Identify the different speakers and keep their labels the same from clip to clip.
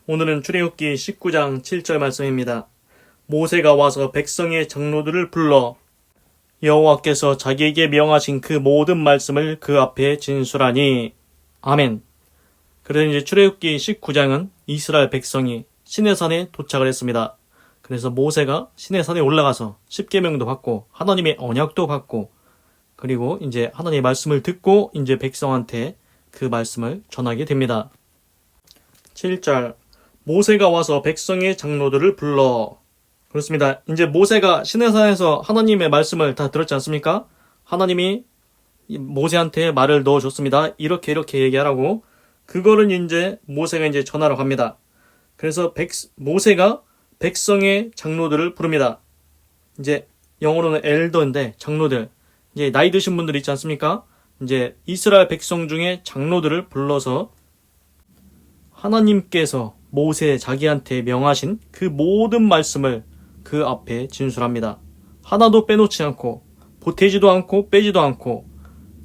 Speaker 1: 오늘은 출애굽기 19장 7절 말씀입니다. 모세가 와서 백성의 장로들을 불러 여호와께서 자기에게 명하신 그 모든 말씀을 그 앞에 진술하니. 아멘. 그래서 이제 출애굽기 19장은 이스라엘 백성이 시내산에 도착을 했습니다. 그래서 모세가 시내산에 올라가서 십계명도 받고 하나님의 언약도 받고 그리고 이제 하나님의 말씀을 듣고 이제 백성한테 그 말씀을 전하게 됩니다. 7절 모세가 와서 백성의 장로들을 불러. 그렇습니다. 이제 모세가 시내산에서 하나님의 말씀을 다 들었지 않습니까? 하나님이 모세한테 말을 넣어줬습니다. 이렇게 얘기하라고. 그거를 이제 모세가 이제 전하러 갑니다. 그래서 모세가 백성의 장로들을 부릅니다. 이제 영어로는 엘더인데 장로들. 이제 나이 드신 분들 있지 않습니까? 이제 이스라엘 백성 중에 장로들을 불러서 하나님께서 모세 자기한테 명하신 그 모든 말씀을 그 앞에 진술합니다. 하나도 빼놓지 않고 보태지도 않고 빼지도 않고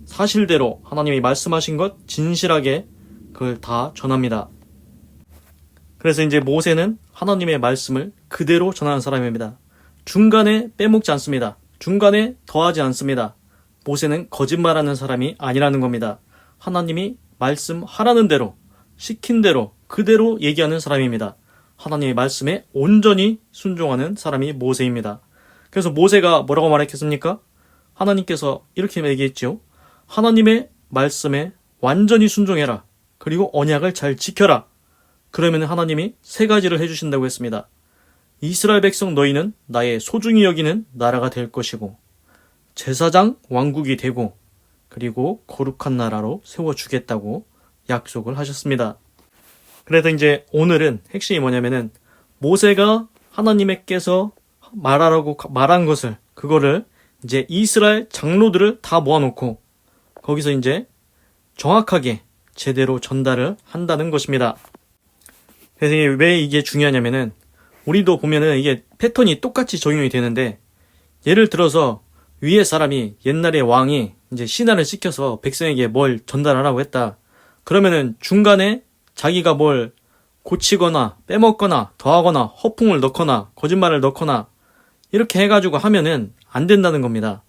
Speaker 1: 사실대로 하나님이 말씀하신 것 진실하게 그걸 다 전합니다. 그래서 이제 모세는 하나님의 말씀을 그대로 전하는 사람입니다. 중간에 빼먹지 않습니다. 중간에 더하지 않습니다. 모세는 거짓말하는 사람이 아니라는 겁니다. 하나님이 말씀하라는 대로 시킨 대로 그대로 얘기하는 사람입니다. 하나님의 말씀에 온전히 순종하는 사람이 모세입니다. 그래서 모세가 뭐라고 말했겠습니까? 하나님께서 이렇게 얘기했죠. 하나님의 말씀에 완전히 순종해라. 그리고 언약을 잘 지켜라. 그러면 하나님이 세 가지를 해주신다고 했습니다. 이스라엘 백성 너희는 나의 소중히 여기는 나라가 될 것이고 제사장 왕국이 되고 그리고 거룩한 나라로 세워주겠다고 약속을 하셨습니다. 그래서 이제 오늘은 핵심이 뭐냐면은 모세가 하나님께서 말하라고 말한 것을 그거를 이제 이스라엘 장로들을 다 모아놓고 거기서 이제 정확하게 제대로 전달을 한다는 것입니다. 그래서 왜 이게 중요하냐면은 우리도 보면은 이게 패턴이 똑같이 적용이 되는데 예를 들어서 위에 사람이 옛날에 왕이 이제 신하를 시켜서 백성에게 뭘 전달하라고 했다. 그러면은 중간에 자기가 뭘 고치거나 빼먹거나 더하거나 허풍을 넣거나 거짓말을 넣거나 이렇게 해가지고 하면은 안 된다는 겁니다.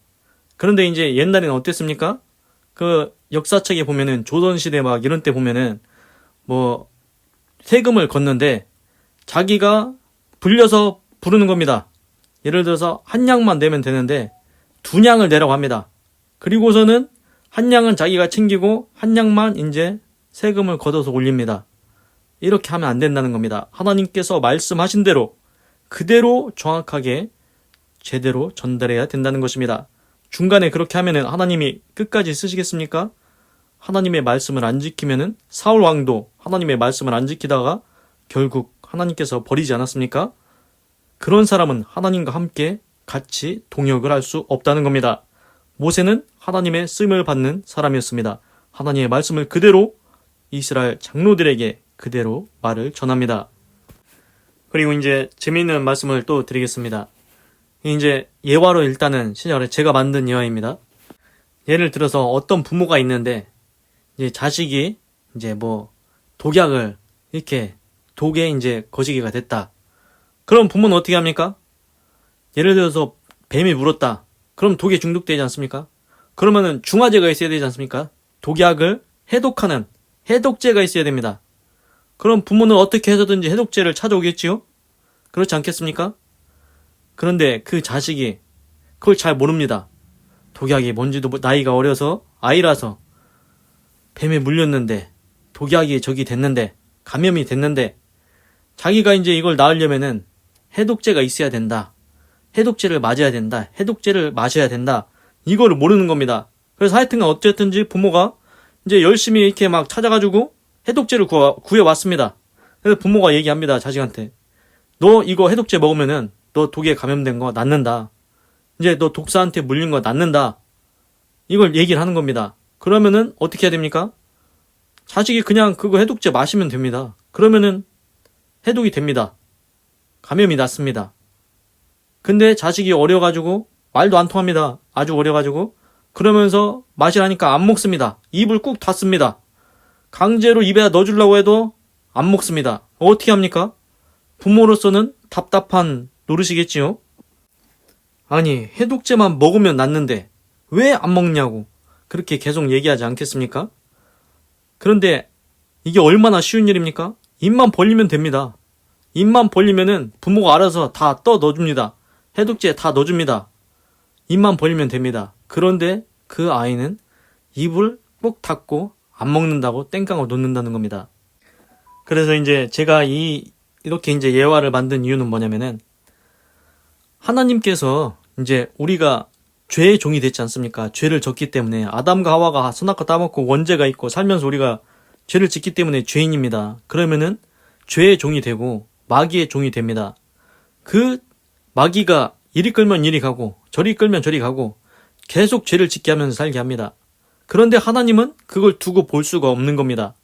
Speaker 1: 그런데 이제 옛날에는 어땠습니까? 그 역사책에 보면은 조선시대 막 이런 때 보면은 뭐 세금을 걷는데 자기가 불려서 부르는 겁니다. 예를 들어서 한 냥만 내면 되는데 두 냥을 내라고 합니다. 그리고서는 한 냥은 자기가 챙기고 한 냥만 이제 세금을 걷어서 올립니다. 이렇게 하면 안 된다는 겁니다. 하나님께서 말씀하신 대로 그대로 정확하게 제대로 전달해야 된다는 것입니다. 중간에 그렇게 하면은 하나님이 끝까지 쓰시겠습니까? 하나님의 말씀을 안 지키면은 사울 왕도 하나님의 말씀을 안 지키다가 결국 하나님께서 버리지 않았습니까? 그런 사람은 하나님과 함께 같이 동역을 할 수 없다는 겁니다. 모세는 하나님의 쓰임을 받는 사람이었습니다. 하나님의 말씀을 그대로 이스라엘 장로들에게 그대로 말을 전합니다. 그리고 이제 재미있는 말씀을 또 드리겠습니다. 이제 예화로 일단은 신약에 제가 만든 예화입니다. 예를 들어서 어떤 부모가 있는데 이제 자식이 이제 뭐 독약을 이렇게 독에 이제 거시기가 됐다. 그럼 부모는 어떻게 합니까? 예를 들어서 뱀이 물었다. 그럼 독에 중독되지 않습니까? 그러면은 중화제가 있어야 되지 않습니까? 독약을 해독하는 해독제가 있어야 됩니다. 그럼 부모는 어떻게 해서든지 해독제를 찾아오겠지요? 그렇지 않겠습니까? 그런데 그 자식이 그걸 잘 모릅니다. 독약이 뭔지도 나이가 어려서 아이라서 뱀에 물렸는데 독약이 저기 됐는데 감염이 됐는데 자기가 이제 이걸 나으려면은 해독제가 있어야 된다. 해독제를 맞아야 된다. 해독제를 마셔야 된다. 이거를 모르는 겁니다. 그래서 하여튼간 어쨌든지 부모가 이제 열심히 이렇게 막 찾아가지고 해독제를 구해왔습니다. 그래서 부모가 얘기합니다. 자식한테. 너 이거 해독제 먹으면은 너 독에 감염된 거 낫는다. 이제 너 독사한테 물린 거 낫는다. 이걸 얘기를 하는 겁니다. 그러면은 어떻게 해야 됩니까? 자식이 그냥 그거 해독제 마시면 됩니다. 그러면은 해독이 됩니다. 감염이 낫습니다. 근데 자식이 어려가지고 말도 안 통합니다. 아주 어려가지고 그러면서 마시라니까 안 먹습니다. 입을 꾹 닫습니다. 강제로 입에다 넣어주려고 해도 안 먹습니다. 어떻게 합니까? 부모로서는 답답한 노릇이겠지요? 아니, 해독제만 먹으면 낫는데 왜 안 먹냐고 그렇게 계속 얘기하지 않겠습니까? 그런데 이게 얼마나 쉬운 일입니까? 입만 벌리면 됩니다. 입만 벌리면은 부모가 알아서 다 넣어줍니다. 해독제 다 넣어줍니다. 입만 벌리면 됩니다. 그런데 그 아이는 입을 꼭 닫고 안 먹는다고 땡깡을 놓는다는 겁니다. 그래서 이제 제가 이렇게 이제 예화를 만든 이유는 뭐냐면은, 하나님께서 이제 우리가 죄의 종이 됐지 않습니까? 죄를 졌기 때문에 아담과 하와가 선악과 따먹고 원죄가 있고 살면서 우리가 죄를 짓기 때문에 죄인입니다. 그러면은 죄의 종이 되고 마귀의 종이 됩니다. 그 마귀가 이리 끌면 이리 가고 저리 끌면 저리 가고 계속 죄를 짓게 하면서 살게 합니다. 그런데 하나님은 그걸 두고 볼 수가 없는 겁니다.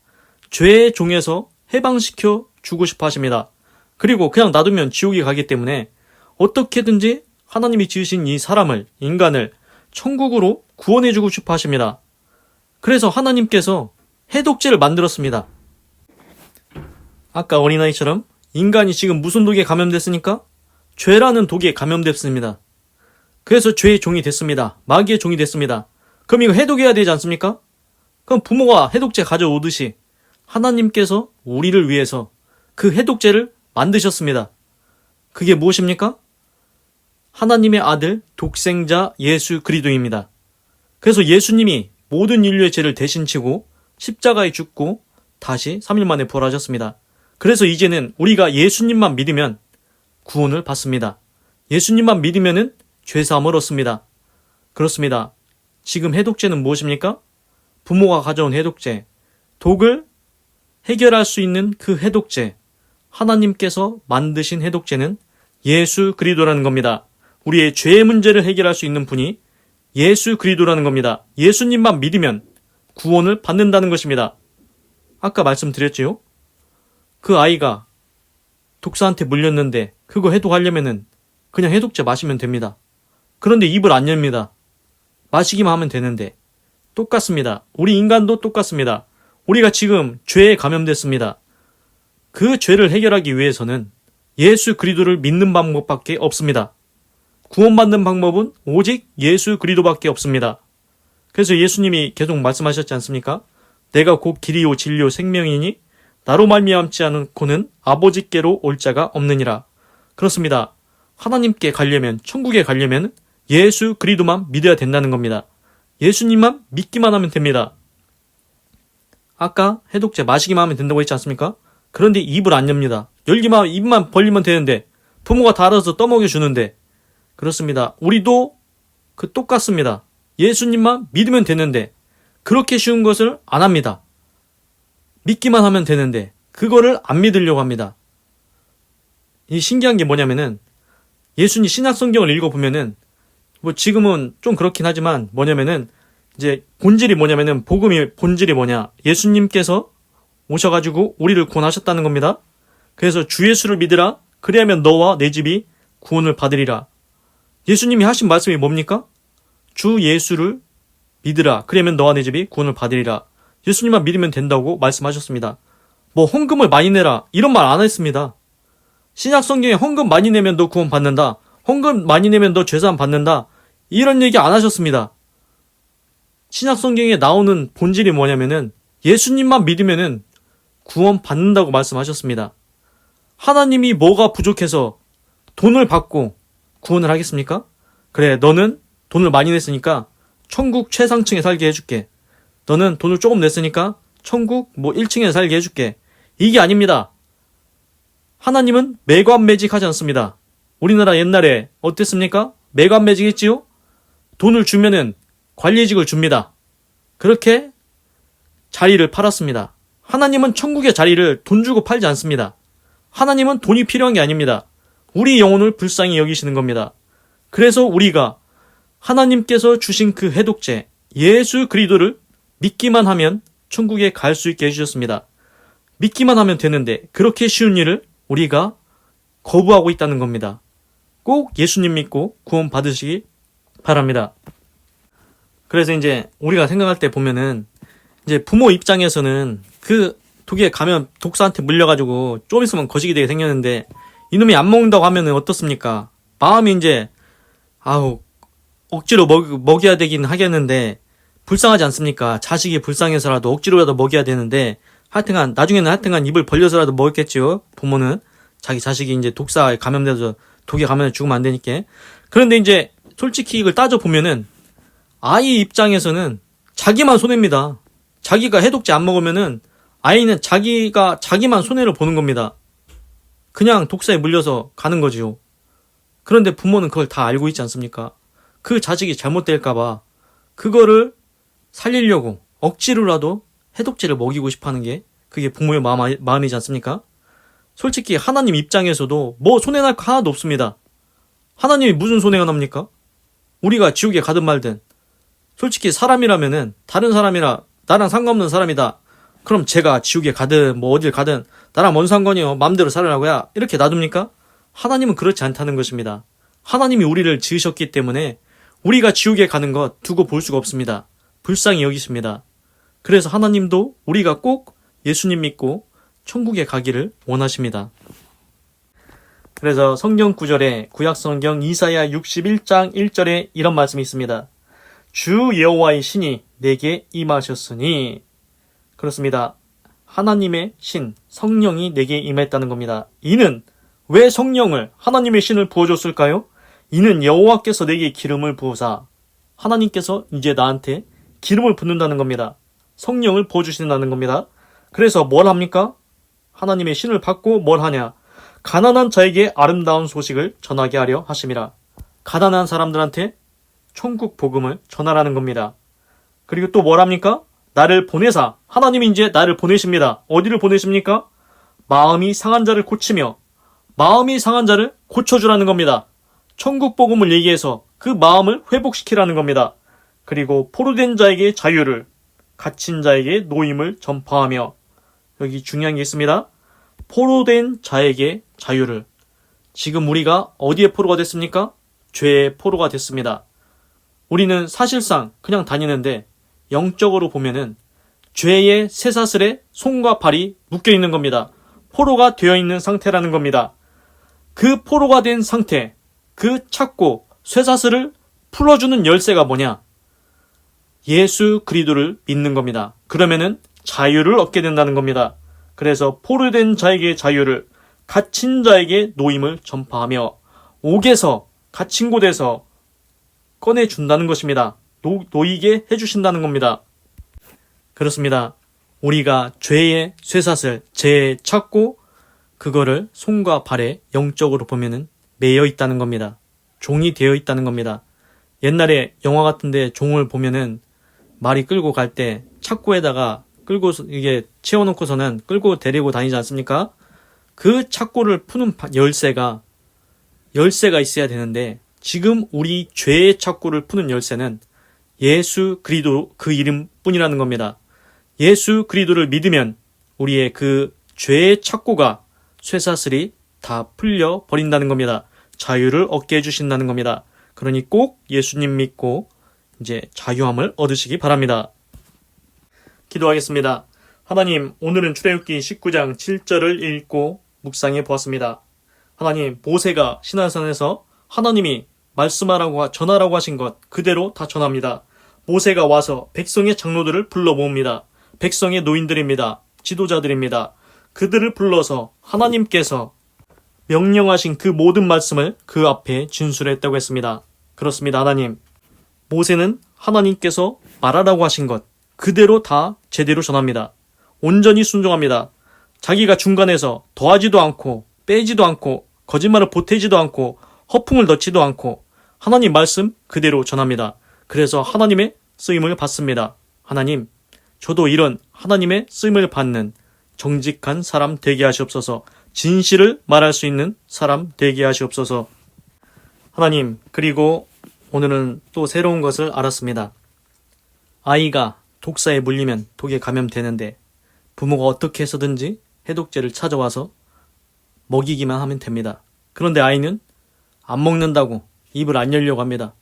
Speaker 1: 죄의 종에서 해방시켜 주고 싶어 하십니다. 그리고 그냥 놔두면 지옥에 가기 때문에 어떻게든지 하나님이 지으신 이 사람을, 인간을 천국으로 구원해주고 싶어 하십니다. 그래서 하나님께서 해독제를 만들었습니다. 아까 어린아이처럼 인간이 지금 무슨 독에 감염됐습니까? 죄라는 독에 감염됐습니다. 그래서 죄의 종이 됐습니다. 마귀의 종이 됐습니다. 그럼 이거 해독해야 되지 않습니까? 그럼 부모가 해독제 가져오듯이 하나님께서 우리를 위해서 그 해독제를 만드셨습니다. 그게 무엇입니까? 하나님의 아들 독생자 예수 그리스도입니다. 그래서 예수님이 모든 인류의 죄를 대신 지고 십자가에 죽고 다시 3일 만에 부활하셨습니다. 그래서 이제는 우리가 예수님만 믿으면 구원을 받습니다. 예수님만 믿으면은 죄사함을 얻습니다. 그렇습니다. 지금 해독제는 무엇입니까? 부모가 가져온 해독제, 독을 해결할 수 있는 그 해독제, 하나님께서 만드신 해독제는 예수 그리스도라는 겁니다. 우리의 죄의 문제를 해결할 수 있는 분이 예수 그리스도라는 겁니다. 예수님만 믿으면 구원을 받는다는 것입니다. 아까 말씀드렸지요? 그 아이가 독사한테 물렸는데 그거 해독하려면은 그냥 해독제 마시면 됩니다. 그런데 입을 안 엽니다. 마시기만 하면 되는데 똑같습니다. 우리 인간도 똑같습니다. 우리가 지금 죄에 감염됐습니다. 그 죄를 해결하기 위해서는 예수 그리스도를 믿는 방법밖에 없습니다. 구원받는 방법은 오직 예수 그리스도밖에 없습니다. 그래서 예수님이 계속 말씀하셨지 않습니까? 내가 곧 길이요 진리요 생명이니 나로 말미암지 않고는 아버지께로 올 자가 없느니라. 그렇습니다. 하나님께 가려면, 천국에 가려면 예수 그리스도만 믿어야 된다는 겁니다. 예수님만 믿기만 하면 됩니다. 아까 해독제 마시기만 하면 된다고 했지 않습니까? 그런데 입을 안 엽니다. 열기만, 입만 벌리면 되는데 부모가 다 알아서 떠먹여 주는데, 그렇습니다. 우리도 똑같습니다. 예수님만 믿으면 되는데 그렇게 쉬운 것을 안 합니다. 믿기만 하면 되는데 그거를 안 믿으려고 합니다. 이 신기한 게 뭐냐면은, 예수님 신약 성경을 읽어보면은 뭐 지금은 좀 그렇긴 하지만 뭐냐면은 이제 본질이 뭐냐면은, 복음의 본질이 뭐냐, 예수님께서 오셔가지고 우리를 구원하셨다는 겁니다. 그래서 주 예수를 믿으라, 그리하면 너와 내 집이 구원을 받으리라. 예수님이 하신 말씀이 뭡니까? 주 예수를 믿으라, 그러면 너와 내 집이 구원을 받으리라. 예수님만 믿으면 된다고 말씀하셨습니다. 뭐 헌금을 많이 내라 이런 말 안 했습니다. 신약 성경에 헌금 많이 내면 너 구원 받는다, 헌금 많이 내면 너 죄사함 받는다, 이런 얘기 안 하셨습니다. 신약 성경에 나오는 본질이 뭐냐면은 예수님만 믿으면은 구원 받는다고 말씀하셨습니다. 하나님이 뭐가 부족해서 돈을 받고 구원을 하겠습니까? 그래, 너는 돈을 많이 냈으니까 천국 최상층에 살게 해줄게. 너는 돈을 조금 냈으니까 천국 뭐 1층에 살게 해줄게. 이게 아닙니다. 하나님은 매관매직하지 않습니다. 우리나라 옛날에 어땠습니까? 매관매직 했지요? 돈을 주면은 관리직을 줍니다. 그렇게 자리를 팔았습니다. 하나님은 천국의 자리를 돈 주고 팔지 않습니다. 하나님은 돈이 필요한 게 아닙니다. 우리 영혼을 불쌍히 여기시는 겁니다. 그래서 우리가 하나님께서 주신 그 해독제 예수 그리스도를 믿기만 하면 천국에 갈 수 있게 해주셨습니다. 믿기만 하면 되는데 그렇게 쉬운 일을 우리가 거부하고 있다는 겁니다. 꼭 예수님 믿고 구원 받으시기 바랍니다. 그래서 이제 우리가 생각할 때 보면은, 이제 부모 입장에서는 그 독에 감염, 독사한테 물려가지고 좀 있으면 거시기 되게 생겼는데 이놈이 안 먹는다고 하면은 어떻습니까? 마음이 이제 억지로 먹여야 되긴 하겠는데 불쌍하지 않습니까? 자식이 불쌍해서라도 억지로라도 먹여야 되는데 나중에는 입을 벌려서라도 먹겠지요. 부모는 자기 자식이 이제 독사에 감염돼서 독에 감염돼 죽으면 안 되니까. 그런데 이제 솔직히 이걸 따져보면은 아이 입장에서는 자기만 손해입니다. 자기가 해독제 안 먹으면은 아이는 자기만 손해를 보는 겁니다. 그냥 독사에 물려서 가는 거지요. 그런데 부모는 그걸 다 알고 있지 않습니까? 그 자식이 잘못될까봐 그거를 살리려고 억지로라도 해독제를 먹이고 싶어 하는 게 그게 부모의 마음이지 않습니까? 솔직히 하나님 입장에서도 뭐 손해날 거 하나도 없습니다. 하나님이 무슨 손해가 납니까? 우리가 지옥에 가든 말든 솔직히 사람이라면은 다른 사람이라 나랑 상관없는 사람이다. 그럼 제가 지옥에 가든 뭐 어딜 가든 나랑 뭔 상관이요. 마음대로 살으라고야. 이렇게 놔둡니까? 하나님은 그렇지 않다는 것입니다. 하나님이 우리를 지으셨기 때문에 우리가 지옥에 가는 것 두고 볼 수가 없습니다. 불쌍히 여기십니다. 그래서 하나님도 우리가 꼭 예수님 믿고 천국에 가기를 원하십니다. 그래서 성경 구절에 구약성경 이사야 61장 1절에 이런 말씀이 있습니다. 주 여호와의 신이 내게 임하셨으니. 그렇습니다. 하나님의 신, 성령이 내게 임했다는 겁니다. 이는 왜 성령을 하나님의 신을 부어줬을까요? 이는 여호와께서 내게 기름을 부으사. 하나님께서 이제 나한테 기름을 붓는다는 겁니다. 성령을 부어주신다는 겁니다. 그래서 뭘 합니까? 하나님의 신을 받고 뭘 하냐? 가난한 자에게 아름다운 소식을 전하게 하려 하심이라. 가난한 사람들한테 천국 복음을 전하라는 겁니다. 그리고 또 뭘 합니까? 나를 보내사. 하나님이 이제 나를 보내십니다. 어디를 보내십니까? 마음이 상한 자를 고치며 마음이 상한 자를 고쳐주라는 겁니다. 천국 복음을 얘기해서 그 마음을 회복시키라는 겁니다. 그리고 포로된 자에게 자유를, 갇힌 자에게 노임을 전파하며, 여기 중요한 게 있습니다. 포로된 자에게 자유를. 지금 우리가 어디에 포로가 됐습니까? 죄의 포로가 됐습니다. 우리는 사실상 그냥 다니는데 영적으로 보면은 죄의 쇠사슬에 손과 발이 묶여 있는 겁니다. 포로가 되어 있는 상태라는 겁니다. 그 포로가 된 상태, 그 찾고 쇠사슬을 풀어주는 열쇠가 뭐냐? 예수 그리스도를 믿는 겁니다. 그러면은 자유를 얻게 된다는 겁니다. 그래서 포로된 자에게 자유를, 갇힌 자에게 노임을 전파하며 옥에서 갇힌 곳에서 꺼내준다는 것입니다. 놓이게 해주신다는 겁니다. 그렇습니다. 우리가 죄의 쇠사슬, 죄에 찾고 그거를 손과 발에 영적으로 보면은 매여 있다는 겁니다. 종이 되어 있다는 겁니다. 옛날에 영화 같은데 종을 보면은 말이 끌고 갈 때 착고에다가 끌고 이게 채워놓고서는 끌고 데리고 다니지 않습니까? 그 착고를 푸는 열쇠가 있어야 되는데 지금 우리 죄의 착고를 푸는 열쇠는 예수 그리스도 그 이름뿐이라는 겁니다. 예수 그리스도를 믿으면 우리의 그 죄의 착고가 쇠사슬이 다 풀려 버린다는 겁니다. 자유를 얻게 해주신다는 겁니다. 그러니 꼭 예수님 믿고 이제 자유함을 얻으시기 바랍니다. 기도하겠습니다. 하나님, 오늘은 출애굽기 19장 7절을 읽고 묵상해 보았습니다. 하나님, 모세가 시내산에서 하나님이 말씀하라고 전하라고 하신 것 그대로 다 전합니다. 모세가 와서 백성의 장로들을 불러 모읍니다. 백성의 노인들입니다. 지도자들입니다. 그들을 불러서 하나님께서 명령하신 그 모든 말씀을 그 앞에 진술했다고 했습니다. 그렇습니다. 하나님, 모세는 하나님께서 말하라고 하신 것 그대로 다 제대로 전합니다. 온전히 순종합니다. 자기가 중간에서 더하지도 않고 빼지도 않고 거짓말을 보태지도 않고 허풍을 넣지도 않고 하나님 말씀 그대로 전합니다. 그래서 하나님의 쓰임을 받습니다. 하나님, 저도 이런 하나님의 쓰임을 받는 정직한 사람 되게 하시옵소서. 진실을 말할 수 있는 사람 되게 하시옵소서. 하나님, 그리고 오늘은 또 새로운 것을 알았습니다. 아이가 독사에 물리면 독에 감염되는데 부모가 어떻게 해서든지 해독제를 찾아와서 먹이기만 하면 됩니다. 그런데 아이는 안 먹는다고 입을 안 열려고 합니다.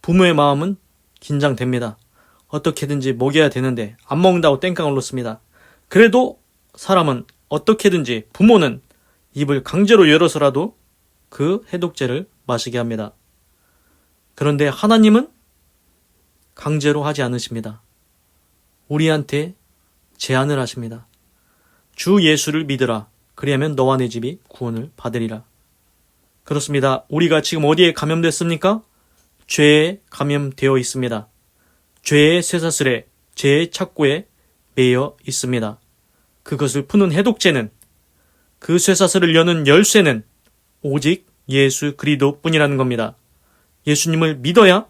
Speaker 1: 부모의 마음은 긴장됩니다. 어떻게든지 먹여야 되는데 안 먹는다고 땡깡을 놓습니다. 그래도 사람은 어떻게든지 부모는 입을 강제로 열어서라도 그 해독제를 마시게 합니다. 그런데 하나님은 강제로 하지 않으십니다. 우리한테 제안을 하십니다. 주 예수를 믿으라. 그리하면 너와 내 집이 구원을 받으리라. 그렇습니다. 우리가 지금 어디에 감염됐습니까? 죄에 감염되어 있습니다. 죄의 쇠사슬에, 죄의 착고에 매여 있습니다. 그것을 푸는 해독제는, 그 쇠사슬을 여는 열쇠는 오직 예수 그리스도뿐이라는 겁니다. 예수님을 믿어야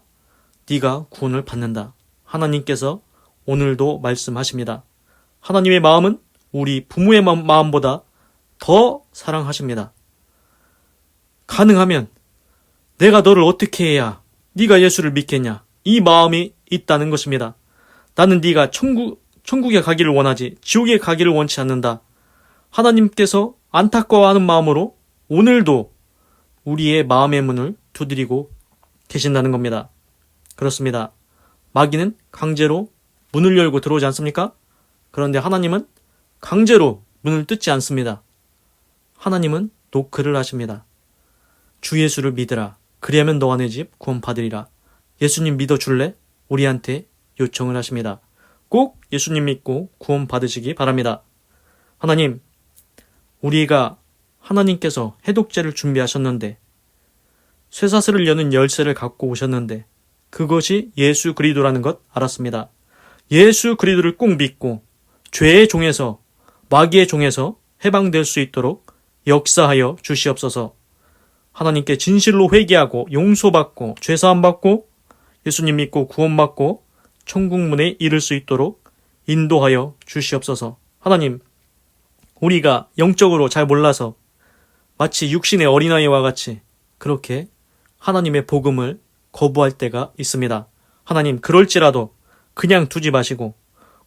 Speaker 1: 네가 구원을 받는다. 하나님께서 오늘도 말씀하십니다. 하나님의 마음은 우리 부모의 마음보다 더 사랑하십니다. 가능하면 내가 너를 어떻게 해야 네가 예수를 믿겠냐? 이 마음이 있다는 것입니다. 나는 네가 천국에 가기를 원하지 지옥에 가기를 원치 않는다. 하나님께서 안타까워하는 마음으로 오늘도 우리의 마음의 문을 두드리고 계신다는 겁니다. 그렇습니다. 마귀는 강제로 문을 열고 들어오지 않습니까? 그런데 하나님은 강제로 문을 뜯지 않습니다. 하나님은 노크를 하십니다. 주 예수를 믿으라. 그리하면 너와 내 집 구원 받으리라. 예수님 믿어줄래? 우리한테 요청을 하십니다. 꼭 예수님 믿고 구원 받으시기 바랍니다. 하나님, 우리가 하나님께서 해독제를 준비하셨는데, 쇠사슬을 여는 열쇠를 갖고 오셨는데, 그것이 예수 그리스도라는 것 알았습니다. 예수 그리스도를 꼭 믿고 죄의 종에서, 마귀의 종에서 해방될 수 있도록 역사하여 주시옵소서. 하나님께 진실로 회개하고 용서받고 죄사함 받고 예수님 믿고 구원받고 천국문에 이를 수 있도록 인도하여 주시옵소서. 하나님, 우리가 영적으로 잘 몰라서 마치 육신의 어린아이와 같이 그렇게 하나님의 복음을 거부할 때가 있습니다. 하나님, 그럴지라도 그냥 두지 마시고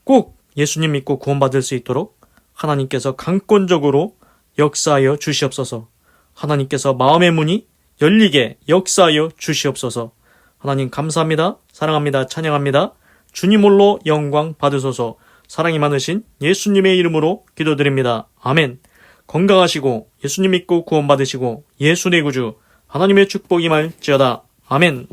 Speaker 1: 꼭 예수님 믿고 구원받을 수 있도록 하나님께서 강권적으로 역사하여 주시옵소서. 하나님께서 마음의 문이 열리게 역사하여 주시옵소서. 하나님 감사합니다. 사랑합니다. 찬양합니다. 주님 홀로 영광 받으소서. 사랑이 많으신 예수님의 이름으로 기도드립니다. 아멘. 건강하시고 예수님 믿고 구원 받으시고 예수 내 구주 하나님의 축복이 임할지어다. 아멘.